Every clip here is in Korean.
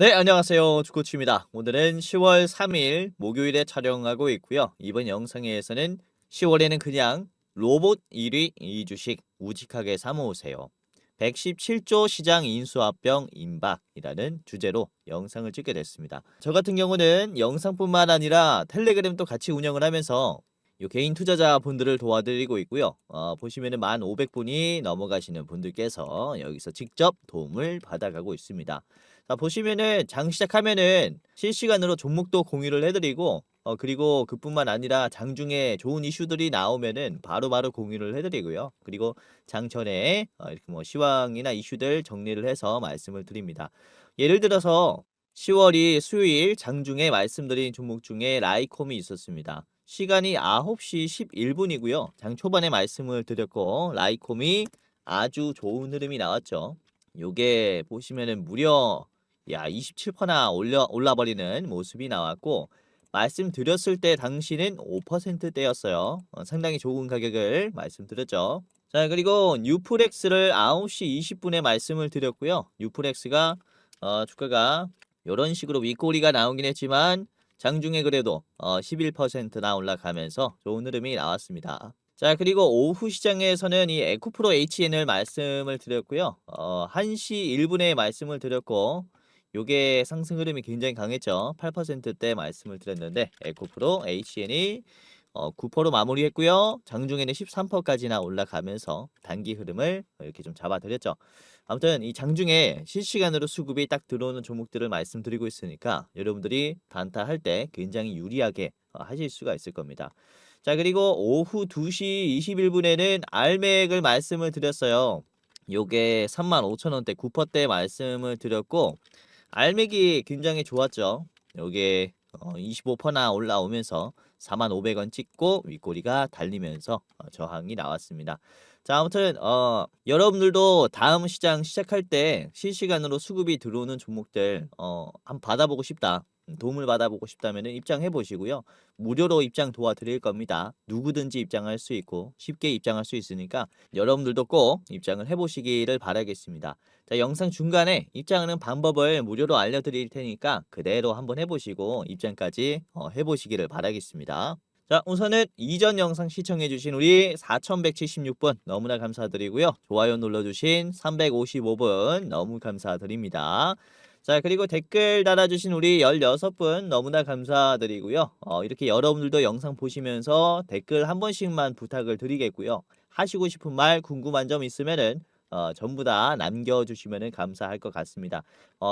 네, 안녕하세요. 축구치입니다. 오늘은 10월 3일 목요일에 촬영하고 있고요. 이번 영상에서는 10월에는 그냥 로봇 1위 이주식 우직하게 사모으세요. 117조 시장 인수합병 임박이라는 주제로 영상을 찍게 됐습니다. 저 같은 경우는 영상뿐만 아니라 텔레그램도 같이 운영을 하면서 요 개인 투자자 분들을 도와드리고 있고요. 보시면은 1,500분이 넘어가시는 분들께서 여기서 직접 도움을 받아가고 있습니다. 자, 보시면은 장 시작하면은 실시간으로 종목도 공유를 해드리고 그리고 그뿐만 아니라 장중에 좋은 이슈들이 나오면은 바로바로 공유를 해드리고요. 그리고 장 전에 이렇게 뭐 시황이나 이슈들 정리를 해서 말씀을 드립니다. 예를 들어서 10월이 수요일 장중에 말씀드린 종목 중에 라이콤이 있었습니다. 시간이 9시 11분이고요. 장 초반에 말씀을 드렸고 라이콤이 아주 좋은 흐름이 나왔죠. 요게 보시면은 무려 27%나 올라버리는 모습이 나왔고 말씀드렸을 때 당시는 5%대였어요. 상당히 좋은 가격을 말씀드렸죠. 자, 그리고 뉴프렉스를 9시 20분에 말씀을 드렸고요. 뉴프렉스가 주가가 이런 식으로 윗꼬리가 나오긴 했지만 장중에 그래도 11%나 올라가면서 좋은 흐름이 나왔습니다. 자, 그리고 오후 시장에서는 이 에코프로 HN을 말씀을 드렸고요. 1시 1분에 말씀을 드렸고 요게 상승 흐름이 굉장히 강했죠. 8%대 말씀을 드렸는데 에코프로 HN이 9% 마무리했고요. 장중에는 13%까지나 올라가면서 단기 흐름을 이렇게 좀 잡아드렸죠. 아무튼 이 장중에 실시간으로 수급이 딱 들어오는 종목들을 말씀드리고 있으니까 여러분들이 단타 할 때 굉장히 유리하게 하실 수가 있을 겁니다. 자, 그리고 오후 2시 21분에는 알맥을 말씀을 드렸어요. 요게 35,000원대 9%대 말씀을 드렸고 알맥이 굉장히 좋았죠. 요게 25%나 올라오면서 45,000원 찍고 윗꼬리가 달리면서 저항이 나왔습니다. 자, 아무튼 여러분들도 다음 시장 시작할 때 실시간으로 수급이 들어오는 종목들 한번 받아보고 싶다. 도움을 받아보고 싶다면 입장해 보시고요. 무료로 입장 도와드릴 겁니다. 누구든지 입장할 수 있고 쉽게 입장할 수 있으니까 여러분들도 꼭 입장을 해보시기를 바라겠습니다. 자, 영상 중간에 입장하는 방법을 무료로 알려드릴 테니까 그대로 한번 해보시고 입장까지 해보시기를 바라겠습니다. 자, 우선은 이전 영상 시청해주신 우리 4176분 너무나 감사드리고요. 좋아요 눌러주신 355분 너무 감사드립니다. 자, 그리고 댓글 달아주신 우리 16분 너무나 감사드리고요. 이렇게 여러분들도 영상 보시면서 댓글 한 번씩만 부탁을 드리겠고요. 하시고 싶은 말 궁금한 점 있으면은 전부 다 남겨주시면 감사할 것 같습니다.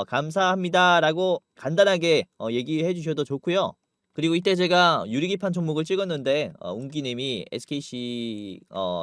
감사합니다라고 간단하게 얘기해 주셔도 좋고요. 그리고 이때 제가 유리기판 종목을 찍었는데 웅기님이 SKC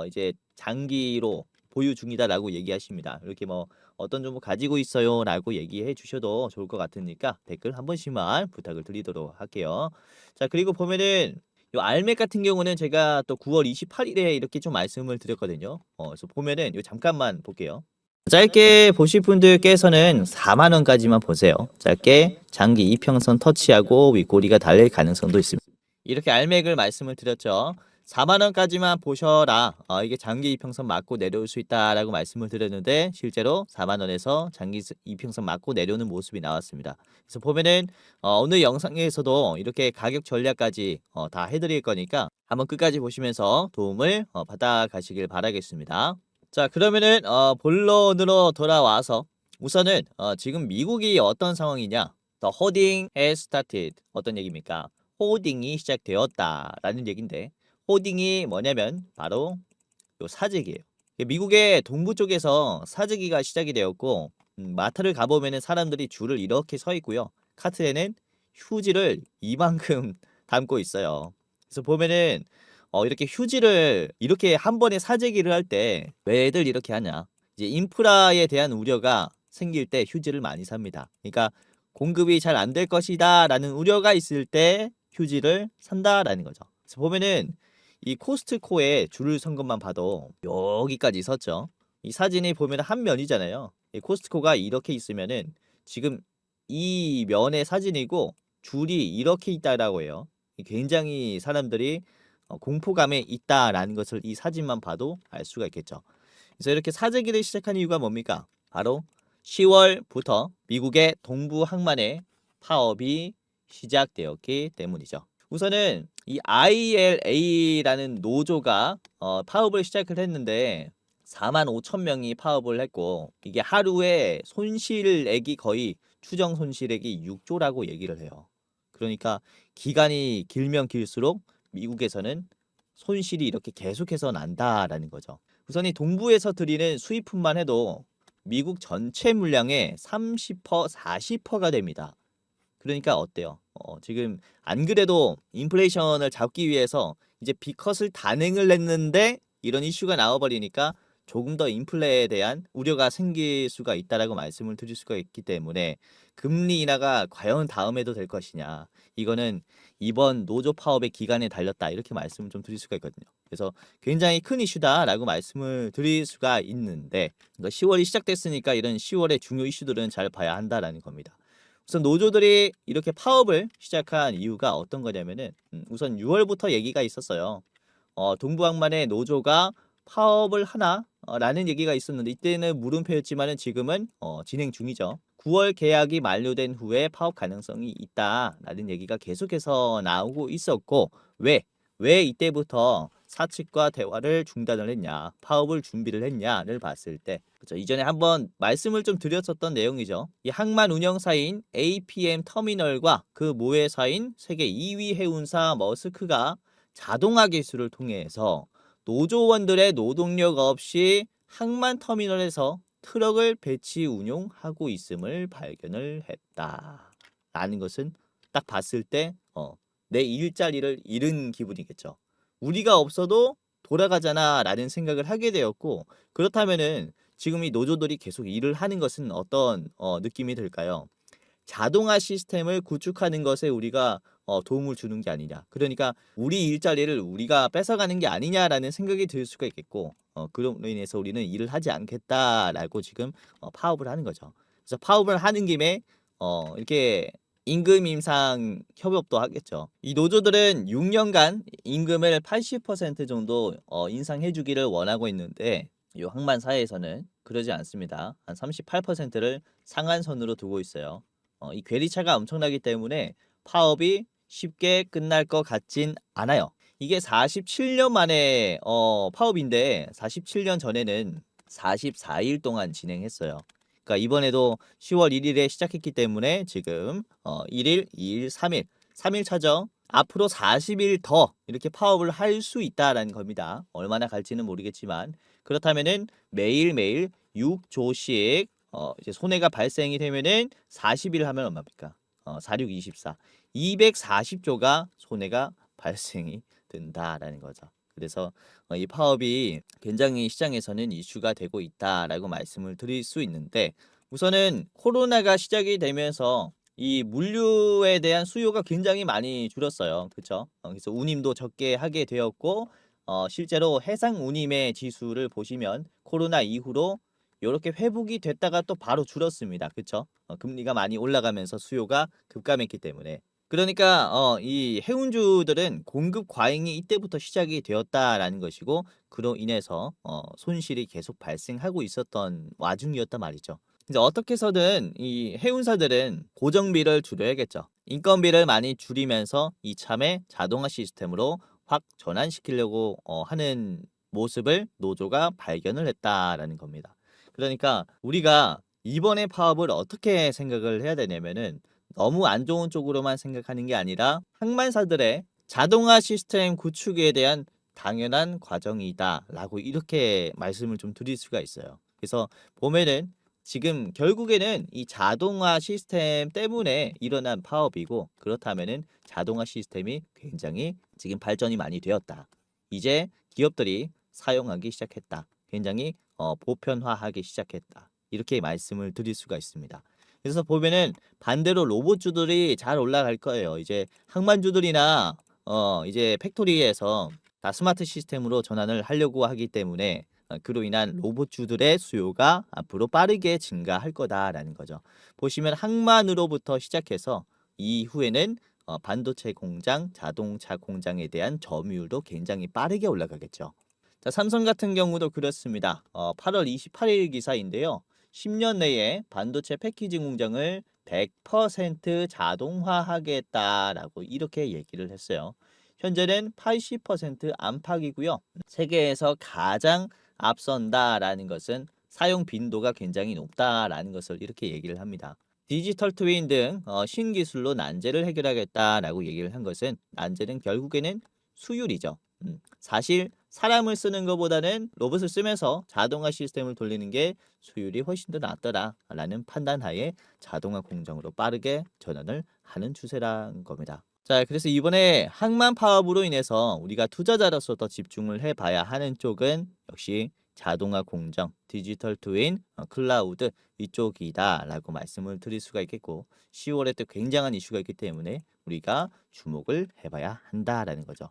이제 장기로 보유 중이다라고 얘기하십니다. 이렇게 뭐 어떤 종목 가지고 있어요라고 얘기해 주셔도 좋을 것 같으니까 댓글 한 번씩만 부탁을 드리도록 할게요. 자, 그리고 보면은 요 알맥 같은 경우는 제가 또 9월 28일에 이렇게 좀 말씀을 드렸거든요. 그래서 보면은 요 잠깐만 볼게요. 짧게 보실 분들께서는 4만 원까지만 보세요. 짧게 장기 이평선 터치하고 윗꼬리가 달릴 가능성도 있습니다. 이렇게 알맥을 말씀을 드렸죠. 4만 원까지만 보셔라. 이게 장기 이평선 맞고 내려올 수 있다라고 말씀을 드렸는데 실제로 4만 원에서 장기 이평선 맞고 내려오는 모습이 나왔습니다. 그래서 보면은 오늘 영상에서도 이렇게 가격 전략까지 다 해드릴 거니까 한번 끝까지 보시면서 도움을 받아 가시길 바라겠습니다. 자, 그러면은 본론으로 돌아와서 우선은 지금 미국이 어떤 상황이냐? The hoarding has started. 어떤 얘기입니까? 호딩이 시작되었다라는 얘긴데 호딩이 뭐냐면 바로 요 사재기예요. 미국의 동부 쪽에서 사재기가 시작이 되었고 마트를 가보면은 사람들이 줄을 이렇게 서 있고요. 카트에는 휴지를 이만큼 담고 있어요. 그래서 보면은 이렇게 휴지를 이렇게 한 번에 사재기를 할 때 왜들 이렇게 하냐? 이제 인프라에 대한 우려가 생길 때 휴지를 많이 삽니다. 그러니까 공급이 잘 안 될 것이다라는 우려가 있을 때 휴지를 산다라는 거죠. 그래서 보면은 이 코스트코에 줄을 선 것만 봐도 여기까지 섰죠. 이 사진이 보면 한 면이잖아요. 이 코스트코가 이렇게 있으면은 지금 이 면의 사진이고 줄이 이렇게 있다라고 해요. 굉장히 사람들이 공포감에 있다라는 것을 이 사진만 봐도 알 수가 있겠죠. 그래서 이렇게 사재기를 시작한 이유가 뭡니까? 바로 10월부터 미국의 동부 항만의 파업이 시작되었기 때문이죠. 우선은 이 ILA라는 노조가 파업을 시작을 했는데 45,000명이 파업을 했고 이게 하루에 손실액이 거의 추정 손실액이 6조라고 얘기를 해요. 그러니까 기간이 길면 길수록 미국에서는 손실이 이렇게 계속해서 난다라는 거죠. 우선 이 동부에서 들이는 수입품만 해도 미국 전체 물량의 30%, 40%가 됩니다. 그러니까 어때요? 지금 안 그래도 인플레이션을 잡기 위해서 이제 B컷을 단행을 했는데 이런 이슈가 나와버리니까 조금 더 인플레에 대한 우려가 생길 수가 있다라고 말씀을 드릴 수가 있기 때문에 금리 인하가 과연 다음에도 될 것이냐. 이거는 이번 노조 파업의 기간에 달렸다. 이렇게 말씀을 좀 드릴 수가 있거든요. 그래서 굉장히 큰 이슈다라고 말씀을 드릴 수가 있는데 10월이 시작됐으니까 이런 10월의 중요 이슈들은 잘 봐야 한다라는 겁니다. 우선 노조들이 이렇게 파업을 시작한 이유가 어떤 거냐면은 우선 6월부터 얘기가 있었어요. 동부항만의 노조가 파업을 하나? 라는 얘기가 있었는데 이때는 물음표였지만은 지금은 진행 중이죠. 9월 계약이 만료된 후에 파업 가능성이 있다라는 얘기가 계속해서 나오고 있었고 왜 이때부터 사측과 대화를 중단을 했냐, 파업을 준비를 했냐를 봤을 때 그렇죠. 이전에 한번 말씀을 좀 드렸었던 내용이죠. 이 항만 운영사인 APM 터미널과 그 모회사인 세계 2위 해운사 머스크가 자동화 기술을 통해서 노조원들의 노동력 없이 항만 터미널에서 트럭을 배치 운용하고 있음을 발견을 했다. 라는 것은 딱 봤을 때 내 일자리를 잃은 기분이겠죠. 우리가 없어도 돌아가잖아 라는 생각을 하게 되었고 그렇다면은 지금 이 노조들이 계속 일을 하는 것은 어떤 느낌이 들까요? 자동화 시스템을 구축하는 것에 우리가 도움을 주는 게 아니냐. 그러니까 우리 일자리를 우리가 뺏어가는 게 아니냐라는 생각이 들 수가 있겠고 그로 인해서 우리는 일을 하지 않겠다라고 지금 파업을 하는 거죠. 그래서 파업을 하는 김에 이렇게 임금 인상 협업도 하겠죠. 이 노조들은 6년간 임금을 80% 정도 인상해 주기를 원하고 있는데 이 항만사에서는 그러지 않습니다. 한 38%를 상한선으로 두고 있어요. 이 괴리차가 엄청나기 때문에 파업이 쉽게 끝날 것 같진 않아요. 이게 47년 만에 파업인데 47년 전에는 44일 동안 진행했어요. 그러니까 이번에도 10월 1일에 시작했기 때문에 지금 1일, 2일, 3일, 3일 차죠. 앞으로 40일 더 이렇게 파업을 할 수 있다라는 겁니다. 얼마나 갈지는 모르겠지만 그렇다면은 매일매일 6조씩 이제 손해가 발생이 되면은 40일 하면 얼마입니까? 46, 24. 240조가 손해가 발생이 된다라는 거죠. 그래서 이 파업이 굉장히 시장에서는 이슈가 되고 있다라고 말씀을 드릴 수 있는데 우선은 코로나가 시작이 되면서 이 물류에 대한 수요가 굉장히 많이 줄었어요. 그렇죠? 그래서 운임도 적게 하게 되었고 실제로 해상 운임의 지수를 보시면 코로나 이후로 이렇게 회복이 됐다가 또 바로 줄었습니다. 그렇죠? 금리가 많이 올라가면서 수요가 급감했기 때문에 그러니까 이 해운주들은 공급 과잉이 이때부터 시작이 되었다라는 것이고 그로 인해서 손실이 계속 발생하고 있었던 와중이었단 말이죠. 이제 어떻게 해서든 이 해운사들은 고정비를 줄여야겠죠. 인건비를 많이 줄이면서 이참에 자동화 시스템으로 확 전환시키려고 하는 모습을 노조가 발견을 했다라는 겁니다. 그러니까 우리가 이번에 파업을 어떻게 생각을 해야 되냐면은 너무 안 좋은 쪽으로만 생각하는 게 아니라 항만사들의 자동화 시스템 구축에 대한 당연한 과정이다라고 이렇게 말씀을 좀 드릴 수가 있어요. 그래서 보면은 지금 결국에는 이 자동화 시스템 때문에 일어난 파업이고 그렇다면은 자동화 시스템이 굉장히 지금 발전이 많이 되었다. 이제 기업들이 사용하기 시작했다. 굉장히 보편화하기 시작했다. 이렇게 말씀을 드릴 수가 있습니다. 그래서 보면은 반대로 로봇주들이 잘 올라갈 거예요. 이제 항만주들이나 이제 팩토리에서 다 스마트 시스템으로 전환을 하려고 하기 때문에 그로 인한 로봇주들의 수요가 앞으로 빠르게 증가할 거다라는 거죠. 보시면 항만으로부터 시작해서 이후에는 반도체 공장, 자동차 공장에 대한 점유율도 굉장히 빠르게 올라가겠죠. 자, 삼성 같은 경우도 그렇습니다. 8월 28일 기사인데요. 10년 내에 반도체 패키징 공장을 100% 자동화하겠다라고 이렇게 얘기를 했어요. 현재는 80% 안팎이고요. 세계에서 가장 앞선다라는 것은 사용 빈도가 굉장히 높다라는 것을 이렇게 얘기를 합니다. 디지털 트윈 등 신기술로 난제를 해결하겠다라고 얘기를 한 것은 난제는 결국에는 수율이죠. 사실 사람을 쓰는 것보다는 로봇을 쓰면서 자동화 시스템을 돌리는 게 수율이 훨씬 더 낫더라라는 판단하에 자동화 공정으로 빠르게 전환을 하는 추세라는 겁니다. 자, 그래서 이번에 항만 파업으로 인해서 우리가 투자자로서 더 집중을 해봐야 하는 쪽은 역시 자동화 공정, 디지털 트윈, 클라우드 이쪽이다라고 말씀을 드릴 수가 있겠고 10월에 또 굉장한 이슈가 있기 때문에 우리가 주목을 해봐야 한다라는 거죠.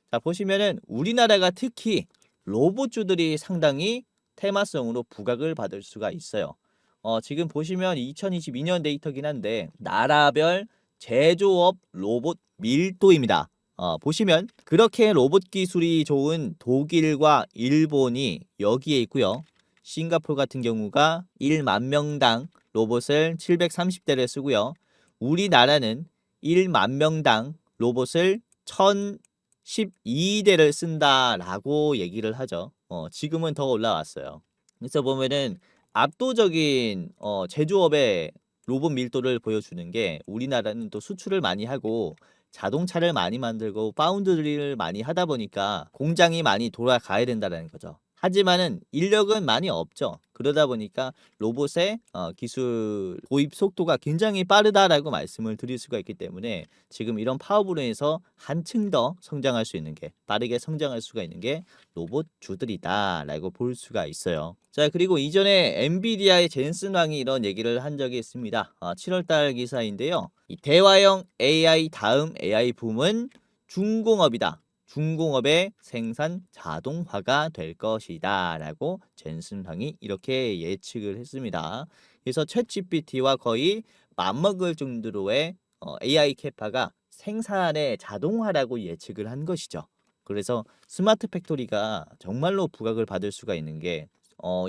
자, 보시면은 우리나라가 특히 로봇주들이 상당히 테마성으로 부각을 받을 수가 있어요. 지금 보시면 2022년 데이터긴 한데 나라별 제조업 로봇 밀도입니다. 보시면 그렇게 로봇 기술이 좋은 독일과 일본이 여기에 있고요. 싱가포르 같은 경우가 1만 명당 로봇을 730대를 쓰고요. 우리나라는 1만 명당 로봇을 1012대를 쓴다라고 얘기를 하죠. 지금은 더 올라왔어요. 그래서 보면은 압도적인 제조업의 로봇 밀도를 보여주는 게 우리나라는 또 수출을 많이 하고 자동차를 많이 만들고 파운드리를 많이 하다 보니까 공장이 많이 돌아가야 된다는 거죠. 하지만은 인력은 많이 없죠. 그러다 보니까 로봇의 기술 도입 속도가 굉장히 빠르다라고 말씀을 드릴 수가 있기 때문에 지금 이런 파업으로 해서 한층 더 성장할 수 있는 게 빠르게 성장할 수가 있는 게 로봇주들이다라고 볼 수가 있어요. 자, 그리고 이전에 엔비디아의 젠슨 왕이 이런 얘기를 한 적이 있습니다. 7월달 기사인데요. 이 대화형 AI 다음 AI 붐은 중공업이다. 중공업의 생산 자동화가 될 것이다 라고 젠슨 황이 이렇게 예측을 했습니다. 그래서 챗GPT와 거의 맞먹을 정도로의 AI 캐파가 생산의 자동화라고 예측을 한 것이죠. 그래서 스마트 팩토리가 정말로 부각을 받을 수가 있는 게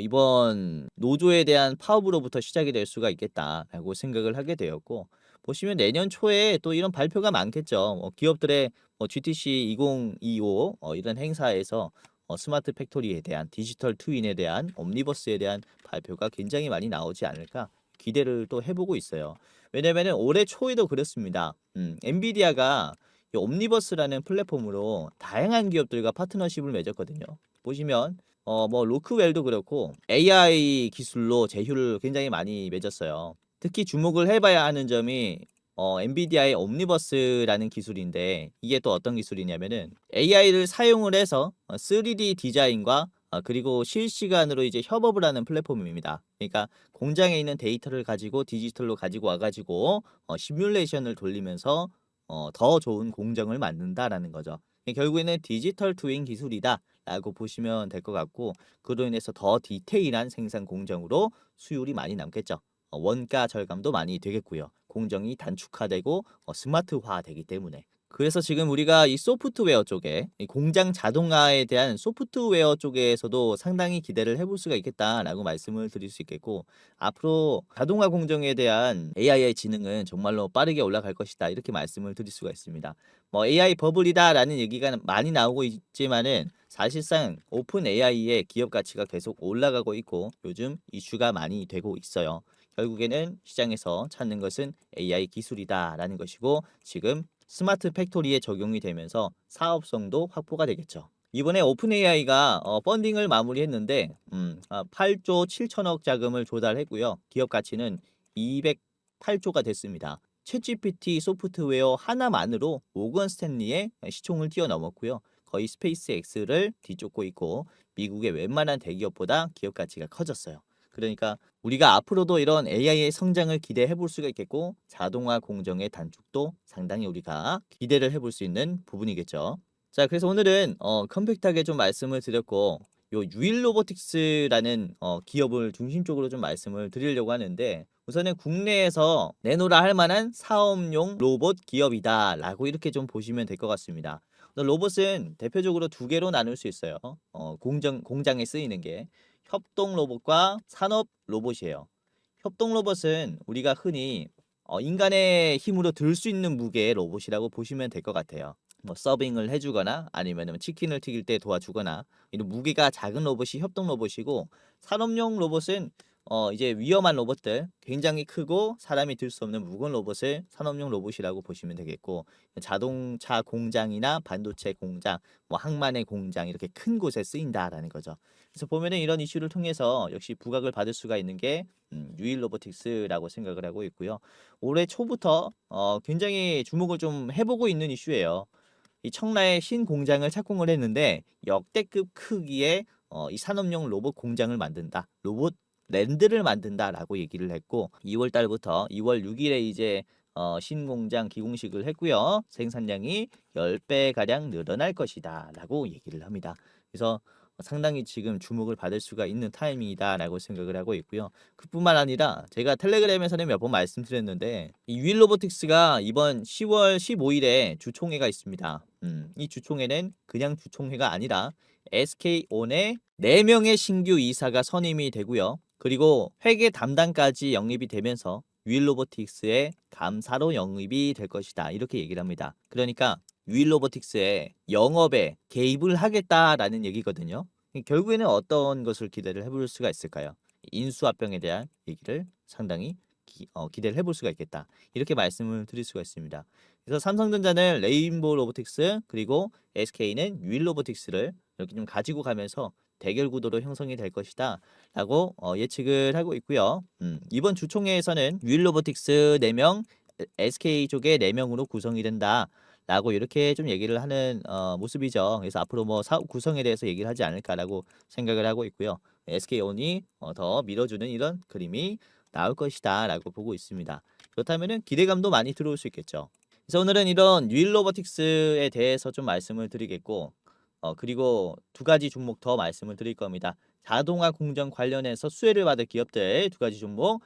이번 노조에 대한 파업으로부터 시작이 될 수가 있겠다라고 생각을 하게 되었고 보시면 내년 초에 또 이런 발표가 많겠죠. 기업들의 GTC 2025 이런 행사에서 스마트 팩토리에 대한 디지털 트윈에 대한 옴니버스에 대한 발표가 굉장히 많이 나오지 않을까 기대를 또 해보고 있어요. 왜냐면은 올해 초에도 그렇습니다. 엔비디아가 이 옴니버스라는 플랫폼으로 다양한 기업들과 파트너십을 맺었거든요. 보시면 뭐 로크웰도 그렇고 AI 기술로 제휴를 굉장히 많이 맺었어요. 특히 주목을 해봐야 하는 점이 엔비디아의 옴니버스라는 기술인데 이게 또 어떤 기술이냐면은 AI를 사용을 해서 3D 디자인과 그리고 실시간으로 이제 협업을 하는 플랫폼입니다. 그러니까 공장에 있는 데이터를 가지고 디지털로 가지고 와가지고 시뮬레이션을 돌리면서 더 좋은 공정을 만든다라는 거죠. 결국에는 디지털 트윈 기술이다라고 보시면 될 것 같고 그로 인해서 더 디테일한 생산 공정으로 수율이 많이 남겠죠. 원가 절감도 많이 되겠고요. 공정이 단축화되고 스마트화되기 때문에. 그래서 지금 우리가 이 소프트웨어 쪽에 이 공장 자동화에 대한 소프트웨어 쪽에서도 상당히 기대를 해볼 수가 있겠다라고 말씀을 드릴 수 있겠고 앞으로 자동화 공정에 대한 AI의 지능은 정말로 빠르게 올라갈 것이다 이렇게 말씀을 드릴 수가 있습니다. 뭐 AI 버블이다라는 얘기가 많이 나오고 있지만은 사실상 오픈 AI의 기업 가치가 계속 올라가고 있고 요즘 이슈가 많이 되고 있어요. 결국에는 시장에서 찾는 것은 AI 기술이다라는 것이고 지금 스마트 팩토리에 적용이 되면서 사업성도 확보가 되겠죠. 이번에 오픈 AI가 펀딩을 마무리했는데 8조 7천억 자금을 조달했고요. 기업 가치는 208조가 됐습니다. 챗GPT 소프트웨어 하나만으로 모건 스탠리의 시총을 뛰어넘었고요. 거의 스페이스X를 뒤쫓고 있고 미국의 웬만한 대기업보다 기업 가치가 커졌어요. 그러니까 우리가 앞으로도 이런 AI의 성장을 기대해 볼 수가 있겠고 자동화 공정의 단축도 상당히 우리가 기대를 해볼 수 있는 부분이겠죠. 자, 그래서 오늘은 컴팩트하게 좀 말씀을 드렸고 요 유일 로보틱스라는 기업을 중심적으로 좀 말씀을 드리려고 하는데 우선은 국내에서 내놓으라 할 만한 사업용 로봇 기업이다라고 이렇게 좀 보시면 될 것 같습니다. 로봇은 대표적으로 두 개로 나눌 수 있어요. 공장에 쓰이는 게 협동 로봇과 산업 로봇이에요. 협동 로봇은 우리가 흔히 인간의 힘으로 들 수 있는 무게의 로봇이라고 보시면 될 것 같아요. 뭐 서빙을 해주거나 아니면 치킨을 튀길 때 도와주거나 이런 무게가 작은 로봇이 협동 로봇이고, 산업용 로봇은 이제 위험한 로봇들, 굉장히 크고 사람이 들 수 없는 무거운 로봇을 산업용 로봇이라고 보시면 되겠고, 자동차 공장이나 반도체 공장, 뭐 항만의 공장, 이렇게 큰 곳에 쓰인다라는 거죠. 그래서 보면은 이런 이슈를 통해서 역시 부각을 받을 수가 있는 게 유일 로보틱스라고 생각을 하고 있고요. 올해 초부터 굉장히 주목을 좀 해보고 있는 이슈예요. 이 청라에 신공장을 착공을 했는데 역대급 크기의 이 산업용 로봇 공장을 만든다, 로봇 랜드를 만든다라고 얘기를 했고, 2월 달부터 2월 6일에 이제 신공장 기공식을 했고요. 생산량이 10배 가량 늘어날 것이다 라고 얘기를 합니다. 그래서 상당히 지금 주목을 받을 수가 있는 타이밍이다라고 생각을 하고 있고요. 그뿐만 아니라 제가 텔레그램에서는 몇 번 말씀드렸는데, 이 유일 로보틱스가 이번 10월 15일에 주총회가 있습니다. 이 주총회는 그냥 주총회가 아니라 SK온의 4명의 신규 이사가 선임이 되고요. 그리고 회계 담당까지 영입이 되면서 유일 로보틱스의 감사로 영입이 될 것이다, 이렇게 얘기를 합니다. 그러니까 유일 로보틱스의 영업에 개입을 하겠다라는 얘기거든요. 결국에는 어떤 것을 기대를 해볼 수가 있을까요? 인수합병에 대한 얘기를 상당히 기대를 해볼 수가 있겠다, 이렇게 말씀을 드릴 수가 있습니다. 그래서 삼성전자는 레인보우 로보틱스, 그리고 SK는 유일 로보틱스를 이렇게 좀 가지고 가면서 대결 구도로 형성이 될 것이다 라고 예측을 하고 있고요. 이번 주총회에서는 유일 로보틱스 4명, SK 쪽에 4명으로 구성이 된다 라고 이렇게 좀 얘기를 하는 모습이죠. 그래서 앞으로 뭐 사업 구성에 대해서 얘기를 하지 않을까라고 생각을 하고 있고요. SK온이 더 밀어주는 이런 그림이 나올 것이다 라고 보고 있습니다. 그렇다면은 기대감도 많이 들어올 수 있겠죠. 그래서 오늘은 이런 유일 로보틱스에 대해서 좀 말씀을 드리겠고, 그리고 두 가지 종목 더 말씀을 드릴 겁니다. 자동화 공정 관련해서 수혜를 받을 기업들 두 가지 종목,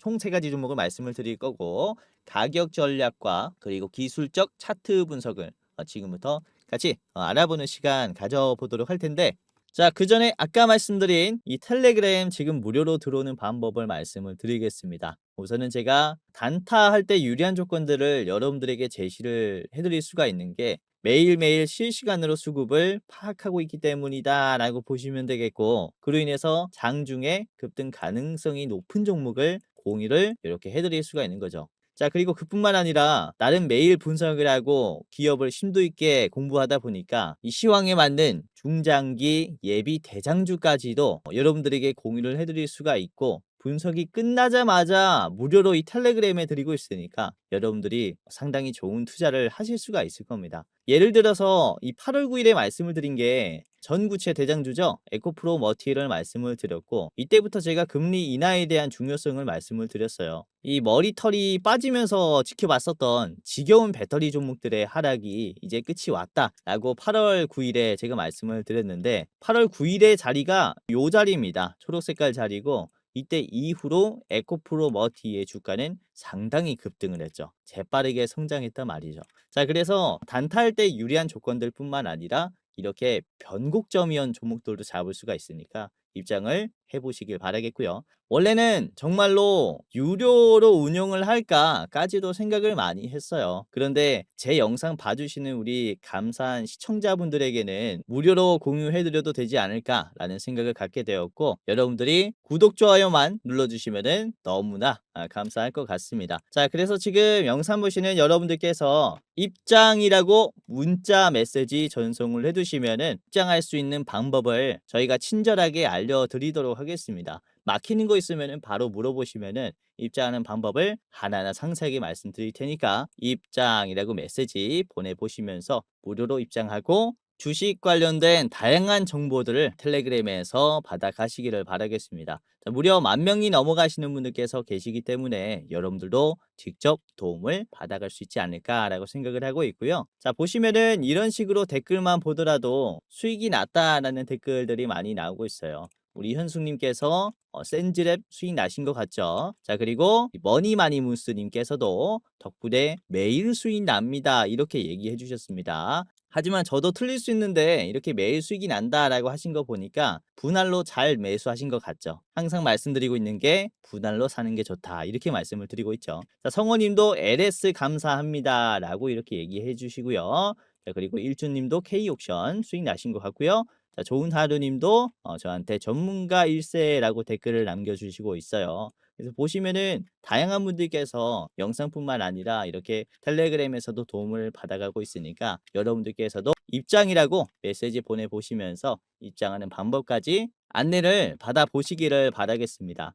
총 세 가지 종목을 말씀을 드릴 거고, 가격 전략과 그리고 기술적 차트 분석을 지금부터 같이 알아보는 시간 가져보도록 할 텐데, 자, 그 전에 아까 말씀드린 이 텔레그램 지금 무료로 들어오는 방법을 말씀을 드리겠습니다. 우선은 제가 단타할 때 유리한 조건들을 여러분들에게 제시를 해드릴 수가 있는 게 매일매일 실시간으로 수급을 파악하고 있기 때문이다 라고 보시면 되겠고, 그로 인해서 장중에 급등 가능성이 높은 종목을 공유를 이렇게 해드릴 수가 있는 거죠. 자, 그리고 그뿐만 아니라 나름 매일 분석을 하고 기업을 심도 있게 공부하다 보니까 이 시황에 맞는 중장기 예비 대장주까지도 여러분들에게 공유를 해드릴 수가 있고, 분석이 끝나자마자 무료로 이 텔레그램에 드리고 있으니까 여러분들이 상당히 좋은 투자를 하실 수가 있을 겁니다. 예를 들어서 이 8월 9일에 말씀을 드린 게 전구체 대장주죠. 에코프로 머티를 말씀을 드렸고, 이때부터 제가 금리 인하에 대한 중요성을 말씀을 드렸어요. 이 머리털이 빠지면서 지켜봤었던 지겨운 배터리 종목들의 하락이 이제 끝이 왔다라고 8월 9일에 제가 말씀을 드렸는데, 8월 9일의 자리가 요 자리입니다. 초록 색깔 자리고, 이때 이후로 에코프로 머티의 주가는 상당히 급등을 했죠. 재빠르게 성장했단 말이죠. 자, 그래서 단타할 때 유리한 조건들 뿐만 아니라 이렇게 변곡점이온 종목들도 잡을 수가 있으니까 입장을 해보시길 바라겠고요. 원래는 정말로 유료로 운영을 할까까지도 생각을 많이 했어요. 그런데 제 영상 봐주시는 우리 감사한 시청자분들에게는 무료로 공유해드려도 되지 않을까라는 생각을 갖게 되었고, 여러분들이 구독, 좋아요만 눌러주시면 너무나 감사할 것 같습니다. 자, 그래서 지금 영상 보시는 여러분들께서 입장이라고 문자 메시지 전송을 해두시면은 입장할 수 있는 방법을 저희가 친절하게 알려드리도록 하겠습니다. 막히는 거 있으면은 바로 물어보시면은 입장하는 방법을 하나하나 상세하게 말씀드릴 테니까 입장이라고 메시지 보내보시면서 무료로 입장하고 주식 관련된 다양한 정보들을 텔레그램에서 받아가시기를 바라겠습니다. 자, 무려 10,000명이 넘어가시는 분들께서 계시기 때문에 여러분들도 직접 도움을 받아갈 수 있지 않을까라고 생각을 하고 있고요. 자, 보시면은 이런 식으로 댓글만 보더라도 수익이 났다라는 댓글들이 많이 나오고 있어요. 우리 현숙님께서 센즈랩 수익 나신 것 같죠? 자, 그리고 머니마니무스님께서도 덕분에 매일 수익 납니다, 이렇게 얘기해 주셨습니다. 하지만 저도 틀릴 수 있는데 이렇게 매일 수익이 난다라고 하신 거 보니까 분할로 잘 매수하신 것 같죠. 항상 말씀드리고 있는 게 분할로 사는 게 좋다. 이렇게 말씀을 드리고 있죠. 자, 성호님도 LS 감사합니다라고 이렇게 얘기해 주시고요. 자, 그리고 일주님도 K옥션 수익 나신 것 같고요. 자, 좋은 하루님도 저한테 전문가 일세라고 댓글을 남겨주시고 있어요. 그래서 보시면은 다양한 분들께서 영상뿐만 아니라 이렇게 텔레그램에서도 도움을 받아가고 있으니까 여러분들께서도 입장이라고 메시지 보내보시면서 입장하는 방법까지 안내를 받아보시기를 바라겠습니다.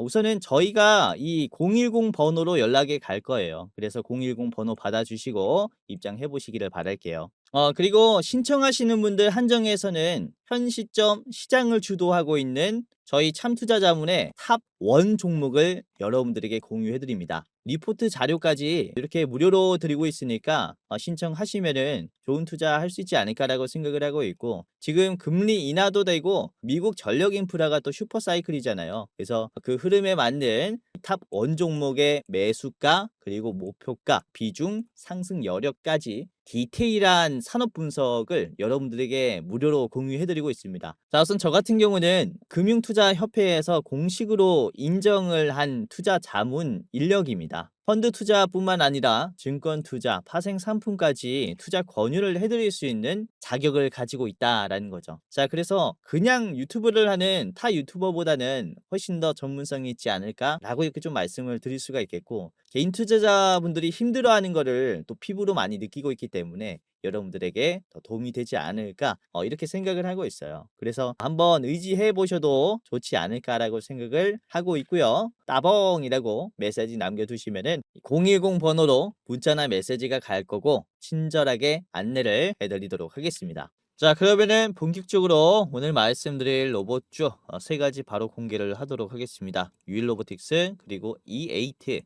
우선은 저희가 이 010 번호로 연락이 갈 거예요. 그래서 010 번호 받아주시고 입장해 보시기를 바랄게요. 그리고 신청하시는 분들 한정해서는 현 시점 시장을 주도하고 있는 저희 참투자자문의 탑 1 종목을 여러분들에게 공유해 드립니다. 리포트 자료까지 이렇게 무료로 드리고 있으니까 신청하시면은 좋은 투자할 수 있지 않을까라고 생각을 하고 있고, 지금 금리 인하도 되고 미국 전력 인프라가 또 슈퍼 사이클이잖아요. 그래서 그 흐름에 맞는 탑 1 종목의 매수가 그리고 목표가, 비중, 상승 여력까지 디테일한 산업 분석을 여러분들에게 무료로 공유해드리고 있습니다. 자, 우선 저 같은 경우는 금융투자협회에서 공식으로 인정을 한 투자 자문 인력입니다. 펀드 투자뿐만 아니라 증권 투자, 파생 상품까지 투자 권유를 해드릴 수 있는 자격을 가지고 있다라는 거죠. 자, 그래서 그냥 유튜브를 하는 타 유튜버보다는 훨씬 더 전문성이 있지 않을까라고 이렇게 좀 말씀을 드릴 수가 있겠고, 개인 투자자분들이 힘들어하는 거를 또 피부로 많이 느끼고 있기 때문에 여러분들에게 더 도움이 되지 않을까 이렇게 생각을 하고 있어요. 그래서 한번 의지해 보셔도 좋지 않을까라고 생각을 하고 있고요. 따봉이라고 메시지 남겨두시면은 010 번호로 문자나 메시지가 갈 거고 친절하게 안내를 해드리도록 하겠습니다. 자, 그러면은 본격적으로 오늘 말씀드릴 로봇주 세 가지 바로 공개를 하도록 하겠습니다. 유일로보틱스 그리고 E8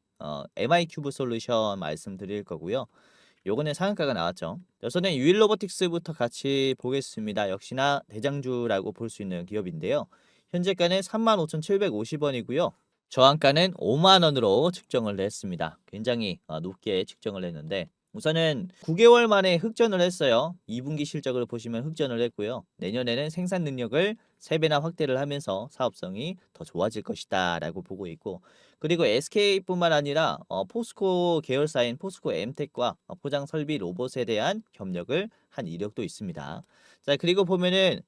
MI큐브 솔루션 말씀드릴 거고요. 요거는 상한가가 나왔죠. 우선은 유일로보틱스부터 같이 보겠습니다. 역시나 대장주라고 볼 수 있는 기업인데요. 현재가는 35,750원이고요. 저항가는 5만 원으로 측정을 했습니다. 굉장히 높게 측정을 했는데 우선은 9개월 만에 흑전을 했어요. 2분기 실적을 보시면 흑전을 했고요. 내년에는 생산 능력을 3배나 확대를 하면서 사업성이 더 좋아질 것이다 라고 보고 있고, 그리고 SK뿐만 아니라 포스코 계열사인 포스코 엠텍과 포장 설비 로봇에 대한 협력을 한 이력도 있습니다. 자, 그리고 보면은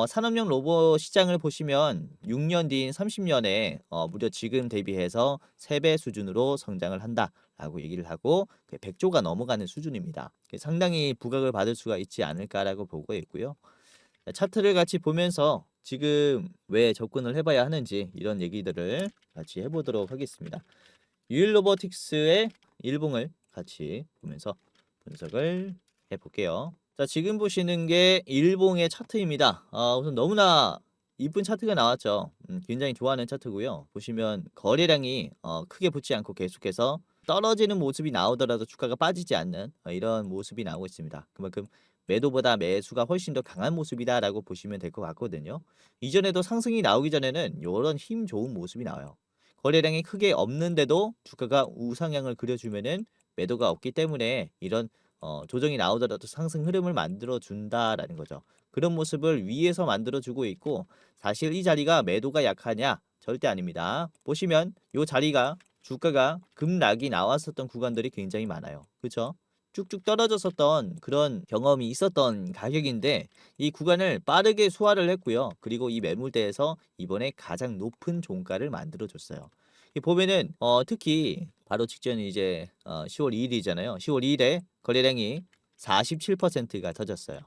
산업용 로봇 시장을 보시면 6년 뒤인 30년에 무려 지금 대비해서 3배 수준으로 성장을 한다라고 얘기를 하고 100조가 넘어가는 수준입니다. 상당히 부각을 받을 수가 있지 않을까라고 보고 있고요. 차트를 같이 보면서 지금 왜 접근을 해봐야 하는지 이런 얘기들을 같이 해보도록 하겠습니다. 유일로보틱스의 일봉을 같이 보면서 분석을 해볼게요. 자, 지금 보시는 게 일봉의 차트입니다. 우선 너무나 이쁜 차트가 나왔죠. 굉장히 좋아하는 차트고요. 보시면 거래량이 크게 붙지 않고 계속해서 떨어지는 모습이 나오더라도 주가가 빠지지 않는 이런 모습이 나오고 있습니다. 그만큼 매도보다 매수가 훨씬 더 강한 모습이다라고 보시면 될 것 같거든요. 이전에도 상승이 나오기 전에는 이런 힘 좋은 모습이 나와요. 거래량이 크게 없는데도 주가가 우상향을 그려주면은 매도가 없기 때문에 이런 조정이 나오더라도 상승 흐름을 만들어 준다라는 거죠. 그런 모습을 위에서 만들어 주고 있고, 사실 이 자리가 매도가 약하냐? 절대 아닙니다. 보시면 이 자리가 주가가 급락이 나왔었던 구간들이 굉장히 많아요. 그렇죠? 쭉쭉 떨어졌었던 그런 경험이 있었던 가격인데 이 구간을 빠르게 소화를 했고요. 그리고 이 매물대에서 이번에 가장 높은 종가를 만들어 줬어요. 보면은 특히 바로 직전이 이제 10월 2일이잖아요. 10월 2일에 거래량이 47%가 터졌어요.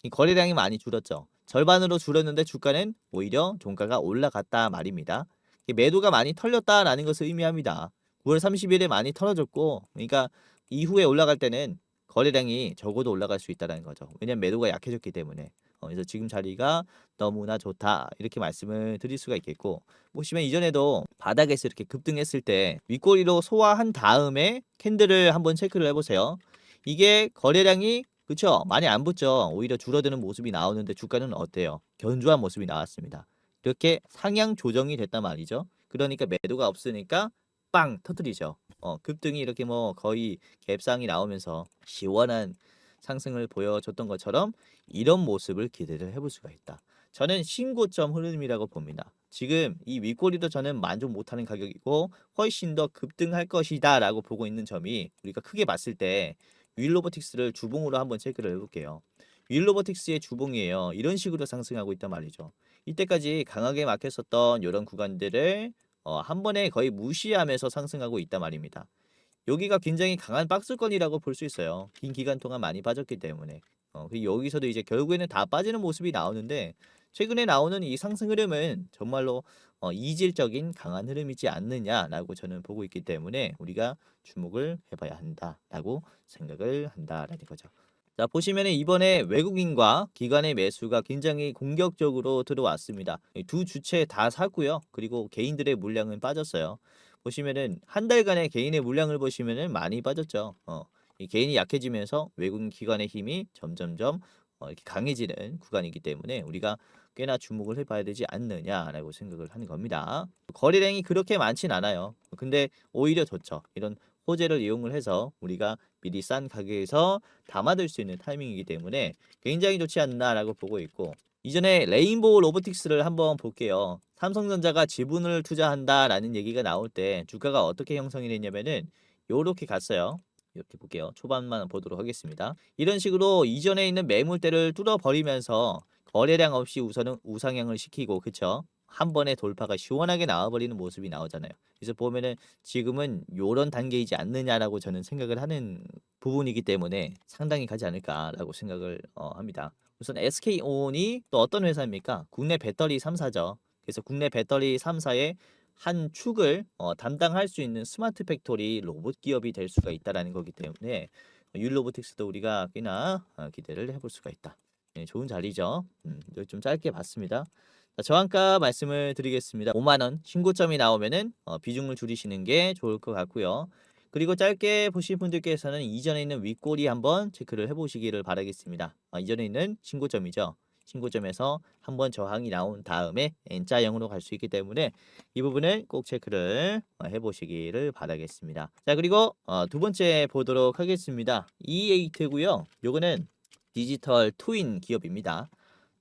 이 거래량이 많이 줄었죠. 절반으로 줄었는데 주가는 오히려 종가가 올라갔다 말입니다. 매도가 많이 털렸다라는 것을 의미합니다. 9월 30일에 많이 털어졌고, 그러니까 이후에 올라갈 때는 거래량이 적어도 올라갈 수 있다는 거죠. 왜냐면 매도가 약해졌기 때문에. 그래서 지금 자리가 너무나 좋다 이렇게 말씀을 드릴 수가 있겠고, 보시면 이전에도 바닥에서 이렇게 급등했을 때 윗꼬리로 소화한 다음에 캔들을 한번 체크를 해보세요. 이게 거래량이 그쵸? 많이 안 붙죠. 오히려 줄어드는 모습이 나오는데 주가는 어때요? 견조한 모습이 나왔습니다. 이렇게 상향 조정이 됐단 말이죠. 그러니까 매도가 없으니까 빵 터뜨리죠. 급등이 이렇게 뭐 거의 갭상이 나오면서 시원한 상승을 보여줬던 것처럼 이런 모습을 기대를 해볼 수가 있다. 저는 신고점 흐름이라고 봅니다. 지금 이 윗꼬리도 저는 만족 못하는 가격이고 훨씬 더 급등할 것이다 라고 보고 있는 점이 우리가 크게 봤을 때 윌로보틱스를 주봉으로 한번 체크를 해볼게요. 윌로보틱스의 주봉이에요. 이런 식으로 상승하고 있단 말이죠. 이때까지 강하게 막혔었던 이런 구간들을 한 번에 거의 무시하면서 상승하고 있단 말입니다. 여기가 굉장히 강한 박스권이라고 볼 수 있어요. 긴 기간 동안 많이 빠졌기 때문에. 그리고 여기서도 이제 결국에는 다 빠지는 모습이 나오는데 최근에 나오는 이 상승 흐름은 정말로 이질적인 강한 흐름이지 않느냐라고 저는 보고 있기 때문에 우리가 주목을 해봐야 한다라고 생각을 한다라는 거죠. 자, 보시면은 이번에 외국인과 기관의 매수가 굉장히 공격적으로 들어왔습니다. 이두 주체 다 샀고요. 그리고 개인들의 물량은 빠졌어요. 보시면은 한 달간의 개인의 물량을 보시면은 많이 빠졌죠. 이 개인이 약해지면서 외국인 기관의 힘이 점점점 이렇게 강해지는 구간이기 때문에 우리가 꽤나 주목을 해봐야 되지 않느냐라고 생각을 하는 겁니다. 거래량이 그렇게 많진 않아요. 근데 오히려 좋죠. 이런 호재를 이용을 해서 우리가 미리 싼 가격에서 담아둘 수 있는 타이밍이기 때문에 굉장히 좋지 않나라고 보고 있고 이전에 레인보우 로보틱스를 한번 볼게요. 삼성전자가 지분을 투자한다라는 얘기가 나올 때 주가가 어떻게 형성이 됐냐면은 요렇게 갔어요. 이렇게 볼게요. 초반만 보도록 하겠습니다. 이런 식으로 이전에 있는 매물대를 뚫어버리면서 거래량 없이 우선은 우상향을 시키고 그쵸? 한 번에 돌파가 시원하게 나와버리는 모습이 나오잖아요. 그래서 보면은 지금은 요런 단계이지 않느냐라고 저는 생각을 하는 부분이기 때문에 상당히 가지 않을까라고 생각을 합니다. 우선 SK온이 또 어떤 회사입니까? 국내 배터리 3사죠. 그래서 국내 배터리 3사의 한 축을 담당할 수 있는 스마트 팩토리 로봇 기업이 될 수가 있다라는 거기 때문에 율로보틱스도 우리가 꽤나 기대를 해볼 수가 있다. 네, 좋은 자리죠. 이걸 좀 짧게 봤습니다. 자, 저항가 말씀을 드리겠습니다. 5만 원 신고점이 나오면은 비중을 줄이시는 게 좋을 것 같고요. 그리고 짧게 보신 분들께서는 이전에 있는 윗꼬리 한번 체크를 해보시기를 바라겠습니다. 이전에 있는 신고점이죠. 신고점에서 한번 저항이 나온 다음에 N자형으로 갈 수 있기 때문에 이 부분을 꼭 체크를 해보시기를 바라겠습니다. 자, 그리고 두 번째 보도록 하겠습니다. E8고요. 요거는 디지털 트윈 기업입니다.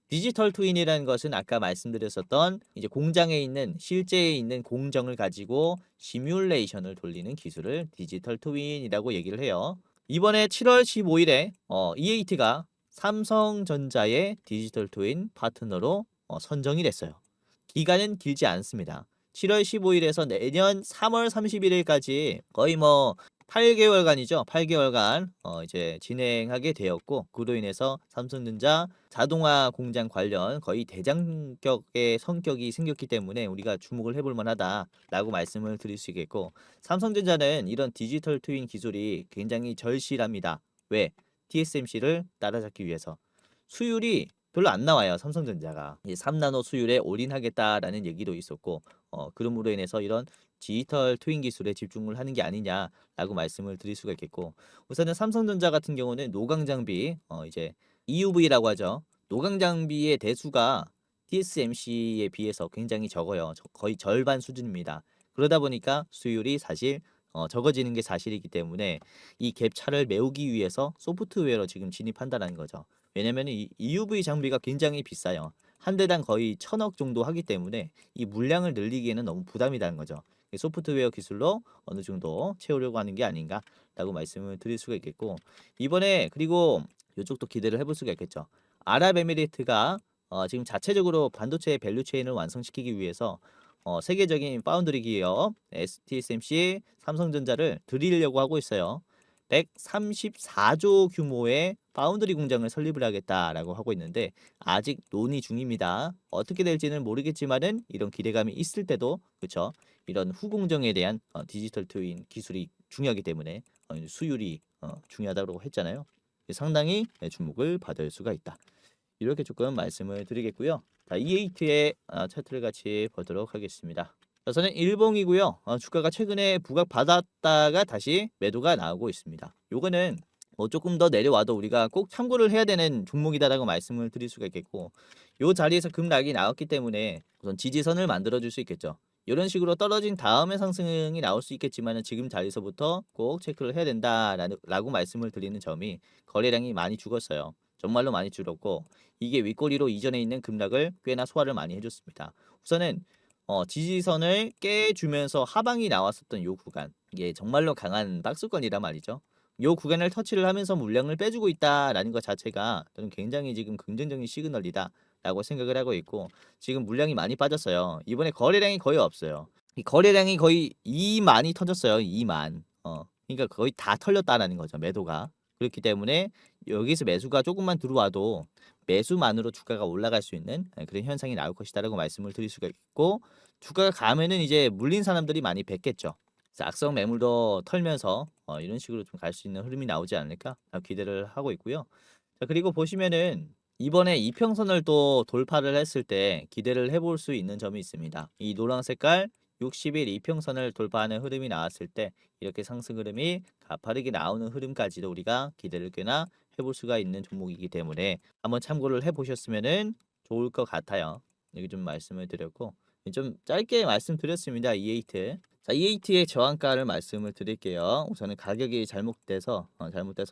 디지털 트윈이라는 것은 아까 말씀드렸었던 이제 공장에 있는 실제에 있는 공정을 가지고 시뮬레이션을 돌리는 기술을 디지털 트윈이라고 얘기를 해요. 이번에 7월 15일에 EAT가 삼성전자의 디지털 트윈 파트너로 선정이 됐어요. 기간은 길지 않습니다. 7월 15일에서 내년 3월 31일까지 거의 8개월간이죠. 8개월간 이제 진행하게 되었고 그로 인해서 삼성전자 자동화 공장 관련 거의 대장격의 성격이 생겼기 때문에 우리가 주목을 해볼 만하다라고 말씀을 드릴 수 있겠고 삼성전자는 이런 디지털 트윈 기술이 굉장히 절실합니다. 왜? TSMC를 따라잡기 위해서 수율이 별로 안 나와요. 삼성전자가 3나노 수율에 올인하겠다라는 얘기도 있었고 그럼으로 인해서 이런 디지털 트윈 기술에 집중을 하는 게 아니냐라고 말씀을 드릴 수가 있겠고 우선은 삼성전자 같은 경우는 노광 장비 이제 EUV라고 하죠. 노광 장비의 대수가 TSMC에 비해서 굉장히 적어요. 거의 절반 수준입니다. 그러다 보니까 수율이 사실 적어지는 게 사실이기 때문에 이 갭 차를 메우기 위해서 소프트웨어로 지금 진입한다는 거죠. 왜냐면 이 EUV 장비가 굉장히 비싸요. 한 대당 거의 1,000억 정도 하기 때문에 이 물량을 늘리기에는 너무 부담이라는 거죠. 소프트웨어 기술로 어느 정도 채우려고 하는 게 아닌가라고 말씀을 드릴 수가 있겠고 이번에 그리고 이쪽도 기대를 해볼 수가 있겠죠. 아랍에미리트가 지금 자체적으로 반도체 밸류체인을 완성시키기 위해서 세계적인 파운드리 기업 TSMC, 삼성전자를 들이려고 하고 있어요. 134조 규모의 파운드리 공장을 설립을 하겠다라고 하고 있는데 아직 논의 중입니다. 어떻게 될지는 모르겠지만은 이런 기대감이 있을 때도 그렇죠. 이런 후공정에 대한 디지털 트윈 기술이 중요하기 때문에 수율이 중요하다고 했잖아요. 상당히 주목을 받을 수가 있다. 이렇게 조금 말씀을 드리겠고요. 자, E8의 차트를 같이 보도록 하겠습니다. 저는 일봉이고요. 주가가 최근에 부각받았다가 다시 매도가 나오고 있습니다. 요거는 조금 더 내려와도 우리가 꼭 참고를 해야 되는 종목이다라고 말씀을 드릴 수가 있겠고 요 자리에서 급락이 나왔기 때문에 우선 지지선을 만들어 줄 수 있겠죠. 이런 식으로 떨어진 다음에 상승이 나올 수 있겠지만은 지금 자리에서부터 꼭 체크를 해야 된다라고 말씀을 드리는 점이 거래량이 많이 죽었어요. 정말로 많이 줄었고 이게 윗꼬리로 이전에 있는 급락을 꽤나 소화를 많이 해줬습니다. 우선은 지지선을 깨주면서 하방이 나왔었던 요 구간 이게 정말로 강한 박스권이란 말이죠. 요 구간을 터치를 하면서 물량을 빼주고 있다라는 것 자체가 저는 굉장히 지금 긍정적인 시그널이다라고 생각을 하고 있고 지금 물량이 많이 빠졌어요. 이번에 거래량이 거의 없어요. 이 거래량이 거의 2만이 터졌어요. 2만. 그러니까 거의 다 털렸다라는 거죠. 매도가. 그렇기 때문에 여기서 매수가 조금만 들어와도 매수만으로 주가가 올라갈 수 있는 그런 현상이 나올 것이다라고 말씀을 드릴 수가 있고 주가가 가면은 이제 물린 사람들이 많이 뱉겠죠. 그래서 악성 매물도 털면서 이런 식으로 좀 갈 수 있는 흐름이 나오지 않을까 기대를 하고 있고요. 자, 그리고 보시면은 이번에 이평선을 또 돌파를 했을 때 기대를 해볼 수 있는 점이 있습니다. 이 노란 색깔 60일 이평선을 돌파하는 흐름이 나왔을 때 이렇게 상승 흐름이 가파르게 나오는 흐름까지도 우리가 기대를 꽤나 해볼 수가 있는 종목이기 때문에 한번 참고를 해보셨으면은 좋을 것 같아요. 여기 좀 말씀을 드렸고 좀 짧게 말씀드렸습니다. E8. 자, E8의 저항가를 말씀을 드릴게요. 우선은 가격이 잘못돼서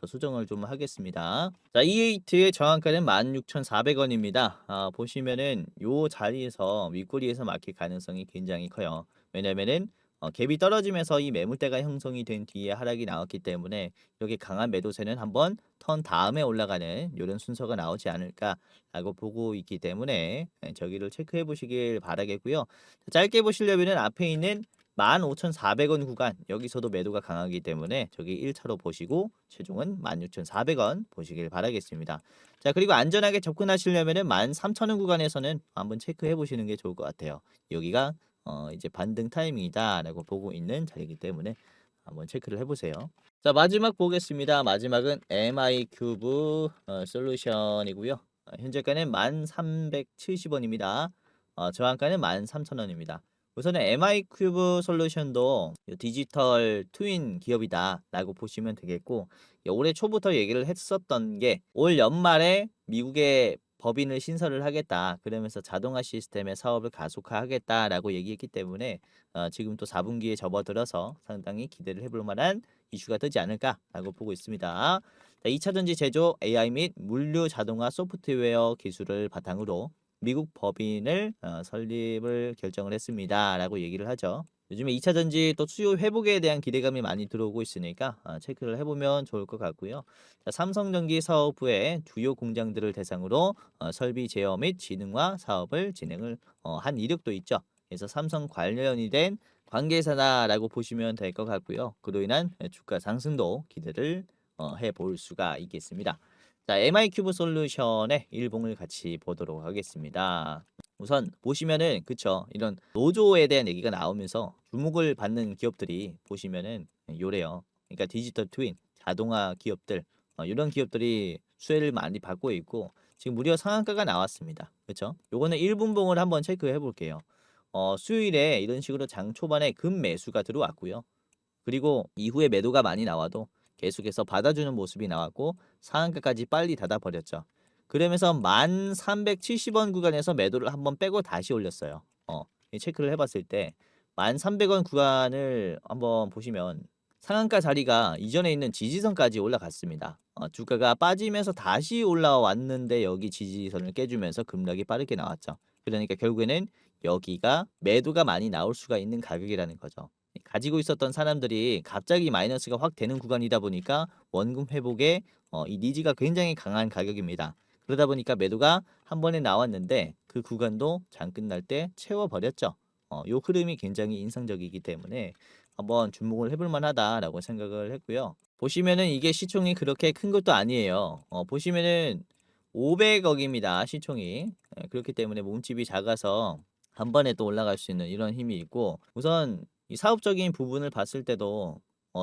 수정을 좀 하겠습니다. 자, E8의 저항가는 16,400원입니다. 보시면은 요 자리에서 윗꼬리에서 막힐 가능성이 굉장히 커요. 왜냐면은 갭이 떨어지면서 이 매물대가 형성이 된 뒤에 하락이 나왔기 때문에 여기 강한 매도세는 한번 턴 다음에 올라가는 이런 순서가 나오지 않을까라고 보고 있기 때문에 저기를 체크해 보시길 바라겠고요. 짧게 보시려면 앞에 있는 15,400원 구간 여기서도 매도가 강하기 때문에 저기 1차로 보시고 최종은 16,400원 보시길 바라겠습니다. 자, 그리고 안전하게 접근하시려면 13,000원 구간에서는 한번 체크해 보시는 게 좋을 것 같아요. 여기가 이제 반등 타이밍이다라고 보고 있는 자리이기 때문에 한번 체크를 해보세요. 자, 마지막 보겠습니다. 마지막은 MI 큐브 솔루션이고요. 현재가는 1,370원입니다. 저항가는 13,000원입니다. 우선은 MI 큐브 솔루션도 디지털 트윈 기업이다라고 보시면 되겠고 올해 초부터 얘기를 했었던 게 올 연말에 미국의 법인을 신설을 하겠다. 그러면서 자동화 시스템의 사업을 가속화하겠다라고 얘기했기 때문에 지금 또 4분기에 접어들어서 상당히 기대를 해볼 만한 이슈가 되지 않을까라고 보고 있습니다. 자, 2차전지 제조 AI 및 물류 자동화 소프트웨어 기술을 바탕으로 미국 법인을 설립을 결정을 했습니다라고 얘기를 하죠. 요즘에 2차 전지 또 수요 회복에 대한 기대감이 많이 들어오고 있으니까 체크를 해보면 좋을 것 같고요. 자, 삼성전기 사업부의 주요 공장들을 대상으로 설비 제어 및 지능화 사업을 진행을 한 이력도 있죠. 그래서 삼성 관련이 된 관계사다라고 보시면 될 것 같고요. 그로 인한 주가 상승도 기대를 해볼 수가 있겠습니다. 자, MI큐브 솔루션의 일봉을 같이 보도록 하겠습니다. 우선 보시면은 그쵸, 이런 노조에 대한 얘기가 나오면서 주목을 받는 기업들이 보시면은 요래요. 그러니까 디지털 트윈, 자동화 기업들 이런 기업들이 수혜를 많이 받고 있고 지금 무려 상한가가 나왔습니다. 그쵸? 요거는 1분봉을 한번 체크해 볼게요. 수요일에 이런 식으로 장 초반에 급매수가 들어왔고요. 그리고 이후에 매도가 많이 나와도 계속해서 받아주는 모습이 나왔고 상한가까지 빨리 닫아버렸죠. 그러면서 1370원 구간에서 매도를 한번 빼고 다시 올렸어요. 이 체크를 해봤을 때 1300원 구간을 한번 보시면 상한가 자리가 이전에 있는 지지선까지 올라갔습니다. 주가가 빠지면서 다시 올라왔는데 여기 지지선을 깨주면서 급락이 빠르게 나왔죠. 그러니까 결국에는 여기가 매도가 많이 나올 수가 있는 가격이라는 거죠. 가지고 있었던 사람들이 갑자기 마이너스가 확 되는 구간이다 보니까 원금 회복에 이 니즈가 굉장히 강한 가격입니다. 그러다 보니까 매도가 한 번에 나왔는데 그 구간도 장 끝날 때 채워버렸죠. 요 흐름이 굉장히 인상적이기 때문에 한번 주목을 해볼 만하다라고 생각을 했고요. 보시면은 이게 시총이 그렇게 큰 것도 아니에요. 보시면은 500억입니다. 시총이. 그렇기 때문에 몸집이 작아서 한 번에 또 올라갈 수 있는 이런 힘이 있고 우선 이 사업적인 부분을 봤을 때도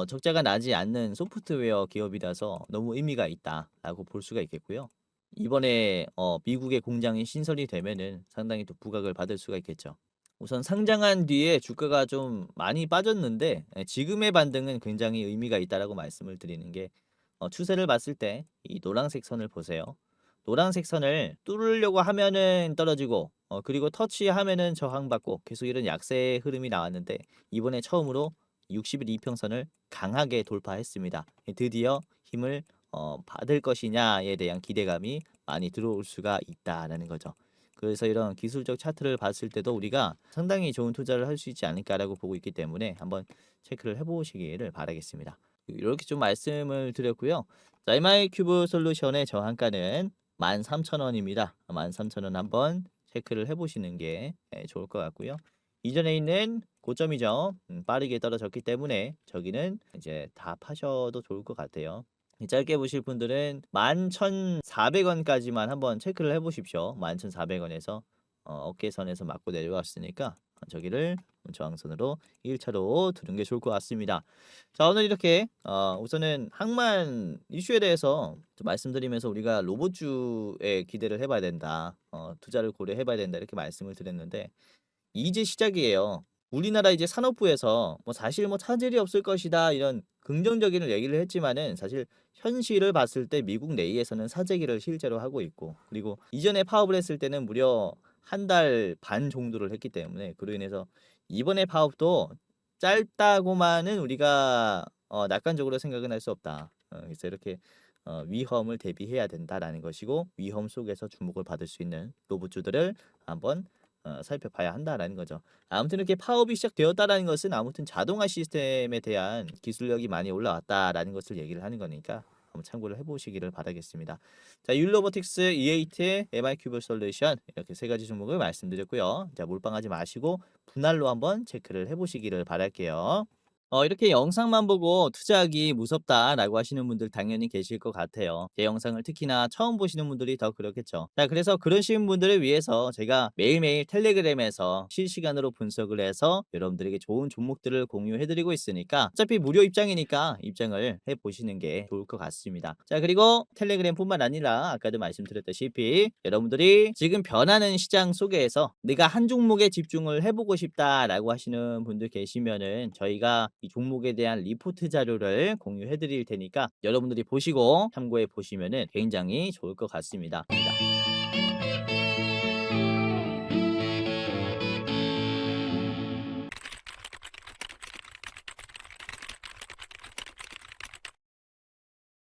적자가 나지 않는 소프트웨어 기업이라서 너무 의미가 있다라고 볼 수가 있겠고요. 이번에 미국의 공장이 신설이 되면은 상당히 또 부각을 받을 수가 있겠죠. 우선 상장한 뒤에 주가가 좀 많이 빠졌는데 지금의 반등은 굉장히 의미가 있다라고 말씀을 드리는 게 추세를 봤을 때 이 노란색 선을 보세요. 노란색 선을 뚫으려고 하면은 떨어지고 그리고 터치하면은 저항받고 계속 이런 약세의 흐름이 나왔는데 이번에 처음으로 60일 이평선을 강하게 돌파했습니다. 드디어 힘을 받을 것이냐에 대한 기대감이 많이 들어올 수가 있다라는 거죠. 그래서 이런 기술적 차트를 봤을 때도 우리가 상당히 좋은 투자를 할 수 있지 않을까라고 보고 있기 때문에 한번 체크를 해보시기를 바라겠습니다. 이렇게 좀 말씀을 드렸고요. 자, MI 큐브 솔루션의 저항가는 13,000원입니다. 13,000원 한번 체크를 해보시는 게 좋을 것 같고요. 이전에 있는 고점이죠. 빠르게 떨어졌기 때문에 저기는 이제 다 파셔도 좋을 것 같아요. 짧게 보실 분들은 11,400원까지만 한번 체크를 해보십시오. 11,400원에서 어깨선에서 맞고 내려왔으니까 저기를 저항선으로 1차로 두는 게 좋을 것 같습니다. 자, 오늘 이렇게 우선은 항만 이슈에 대해서 좀 말씀드리면서 우리가 로봇주에 기대를 해봐야 된다. 투자를 고려해봐야 된다. 이렇게 말씀을 드렸는데 이제 시작이에요. 우리나라 이제 산업부에서 뭐 사실 뭐 차질이 없을 것이다 이런 긍정적인 얘기를 했지만은 사실 현실을 봤을 때 미국 내에서는 사재기를 실제로 하고 있고 그리고 이전에 파업을 했을 때는 무려 한 달 반 정도를 했기 때문에 그로 인해서 이번에 파업도 짧다고만은 우리가 낙관적으로 생각은 할 수 없다. 그래서 이렇게 위험을 대비해야 된다라는 것이고 위험 속에서 주목을 받을 수 있는 로봇주들을 한번 살펴봐야 한다라는 거죠. 아무튼 이렇게 파업이 시작되었다라는 것은 아무튼 자동화 시스템에 대한 기술력이 많이 올라왔다라는 것을 얘기를 하는 거니까 한번 참고를 해보시기를 바라겠습니다. 자, 율로보틱스, E8, MI큐브 솔루션 이렇게 세 가지 종목을 말씀드렸고요. 자, 몰빵하지 마시고 분할로 한번 체크를 해보시기를 바랄게요. 이렇게 영상만 보고 투자하기 무섭다라고 하시는 분들 당연히 계실 것 같아요. 제 영상을 특히나 처음 보시는 분들이 더 그렇겠죠. 자, 그래서 그러신 분들을 위해서 제가 매일매일 텔레그램에서 실시간으로 분석을 해서 여러분들에게 좋은 종목들을 공유해드리고 있으니까 어차피 무료 입장이니까 입장을 해보시는 게 좋을 것 같습니다. 자, 그리고 텔레그램뿐만 아니라 아까도 말씀드렸다시피 여러분들이 지금 변하는 시장 속에서 내가 한 종목에 집중을 해보고 싶다라고 하시는 분들 계시면은 저희가 이 종목에 대한 리포트 자료를 공유해 드릴 테니까 여러분들이 보시고 참고해 보시면은 굉장히 좋을 것 같습니다.